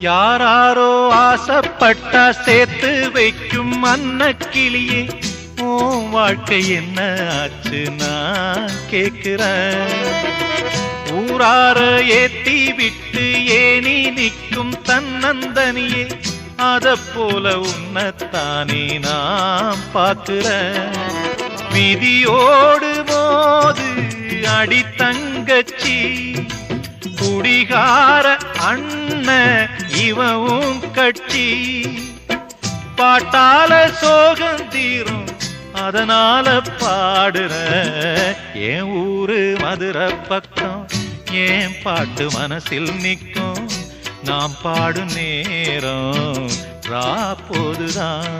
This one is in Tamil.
யாராரோ ஆசைப்பட்டா சேர்த்து வைக்கும் அன்னக்கிளியே, உன் வாழ்க்கை என்ன ஆச்சு நான் கேக்குறேன். ஊரார ஏத்தி விட்டு ஏனி நிற்கும் தன்னந்தனியே, அத போல உன்னத்தானே நான் பார்க்கிறேன். விதியோடு மோது அடி தங்கச்சி, குடிகார அண்ணன் இவவும் கட்சி. பாட்டால சோகம் தீரும் அதனால பாடுற, என் ஊரு மதுரை பக்கம் என் பாட்டு மனசில் நிற்கும். நாம் பாடும் நேரம் ராப்போதுதான்.